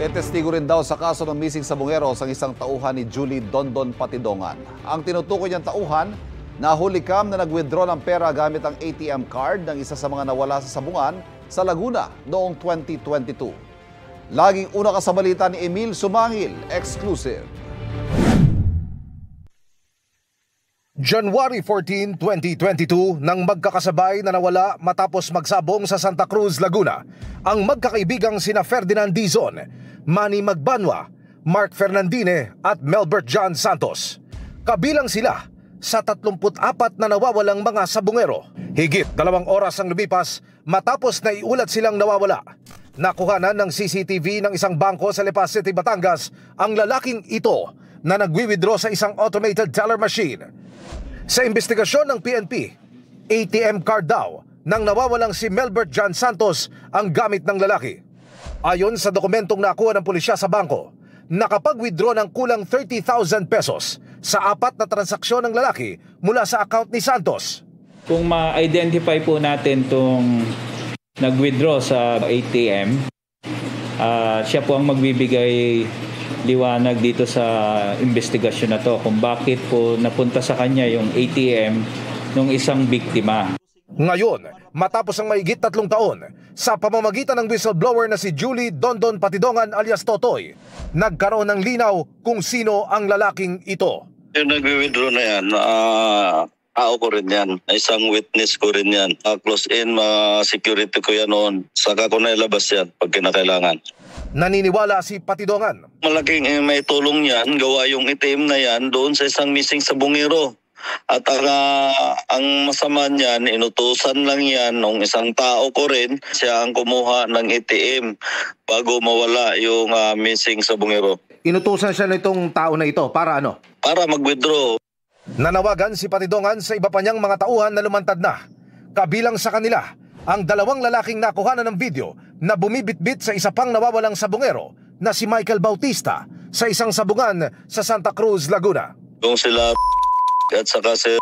Tetestigo rin daw sa kaso ng missing sabungeros ang isang tauhan ni Julie Dondon Patidongan. Ang tinutukoy niyang tauhan, nahulikam na nag-withdraw ng pera gamit ang ATM card ng isa sa mga nawala sa sabungan sa Laguna noong 2022. Laging una ka sa balita ni Emil Sumangil, exclusive. January 14, 2022, nang magkakasabay na nawala matapos magsabong sa Santa Cruz, Laguna, ang magkakaibigang sina Ferdinand Dizon, Manny Magbanwa, Mark Fernandine at Melbert John Santos. Kabilang sila sa 34 na nawawalang mga sabungero. Higit 2 oras ang lumipas matapos na iulat silang nawawala. Nakuhanan ng CCTV ng isang bangko sa Lipa City, Batangas ang lalaking ito na nagwi-withdraw sa isang automated teller machine. Sa investigasyon ng PNP, ATM card daw nang nawawalang si Melbert John Santos ang gamit ng lalaki. Ayon sa dokumentong nakuha ng pulisya sa bangko, nakapag-withdraw ng kulang 30,000 pesos sa 4 na transaksyon ng lalaki mula sa account ni Santos. Kung ma-identify po natin itong nag-withdraw sa ATM, siya po ang magbibigay liwanag dito sa investigasyon na to kung bakit po napunta sa kanya yung ATM ng isang biktima. Ngayon, matapos ang mahigit 3 taon, sa pamamagitan ng whistleblower na si Julie Dondon Patidongan alias Totoy, nagkaroon ng linaw kung sino ang lalaking ito. Yung nag-withdraw na yan, tao ko rin yan. Isang witness ko rin yan. Close in, security ko yan noon. Saka ko na ilabas yan pag kinakailangan. Naniniwala si Patidongan. Malaking may tulong yan, gawa yung ATM na yan doon sa isang missing sabungero. At ang masama niyan, inutusan lang yan ng isang tao ko rin. Siya ang kumuha ng ATM bago mawala yung missing sabungero. Inutusan siya nitong tao na ito para ano? Para mag-withdraw. Nanawagan si Patidongan sa iba pa niyang mga tauhan na lumantad na. Kabilang sa kanila, ang 2 lalaking nakuhanan ng video na bumibitbit sa isa pang nawawalang sabungero na si Michael Bautista sa isang sabungan sa Santa Cruz, Laguna. Yung sila at saka si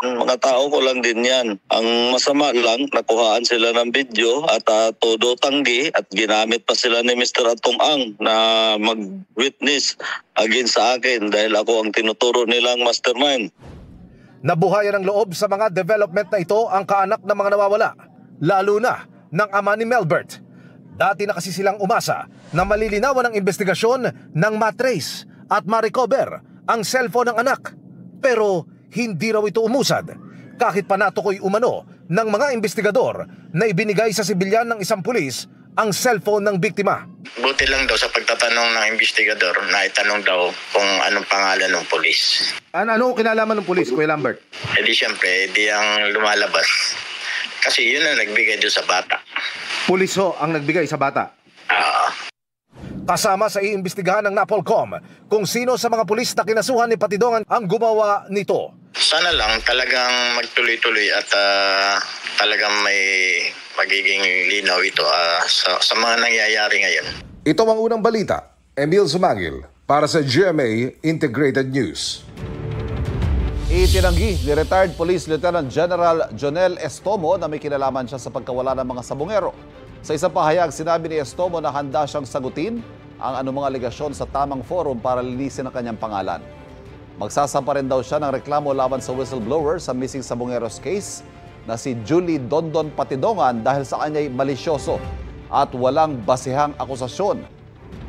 mga tao ko lang din yan. Ang masama lang, nakuhaan sila ng video at todo tanggi at ginamit pa sila ni Mr. Atong Ang na mag-witness against sa akin dahil ako ang tinuturo nilang mastermind. Nabuhayan ng loob sa mga development na ito ang kaanak ng mga nawawala, lalo na ng ama ni Melbert. Dati na kasi silang umasa na malilinawan ang investigasyon ng matrace at ma-recover ang cellphone ng anak. Pero hindi raw ito umusad kahit pa natukoy umano ng mga investigador na ibinigay sa sibilyan ng isang pulis ang cellphone ng biktima. Buti lang daw sa pagtatanong ng investigador na itanong daw kung anong pangalan ng pulis. Ano kinalaman ng pulis, Kuya Lambert? E di syempre, di ang lumalabas. Kasi yun ang nagbigay doon sa bata. Pulis ho ang nagbigay sa bata? Kasama sa iimbestigahan ng NAPOLCOM kung sino sa mga pulis na kinasuhan ni Patidongan ang gumawa nito. Sana lang talagang magtuloy-tuloy at talagang may magiging linaw ito sa mga nangyayari ngayon. Ito ang unang balita. Emil Sumangil para sa GMA Integrated News. Itinanggi ni retired Police Lieutenant General Jonel Estomo na may kinalaman siya sa pagkawala ng mga sabungero. Sa isang pahayag, sinabi ni Estomo na handa siyang sagutin ang anumang aligasyon sa tamang forum para linisin ang kanyang pangalan. Magsasampa rin daw siya ng reklamo laban sa whistleblower sa missing sabungeros case na si Julie Dondon Patidongan dahil sa kanya'y malisyoso at walang basihang akusasyon.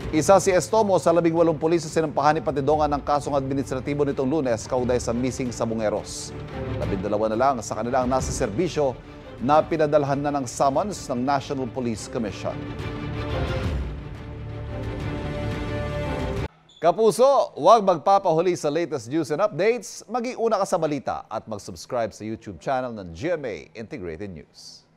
Isa si Estomo sa 18 pulis na sinampahan ni Patidongan ng kasong administratibo nitong Lunes kaugnay sa missing sabungeros. 12 na lang sa kanilang nasa serbisyo na pinadalhan na ng summons ng National Police Commission. Kapuso, huwag magpapahuli sa latest news and updates. Maging una ka sa balita at mag-subscribe sa YouTube channel ng GMA Integrated News.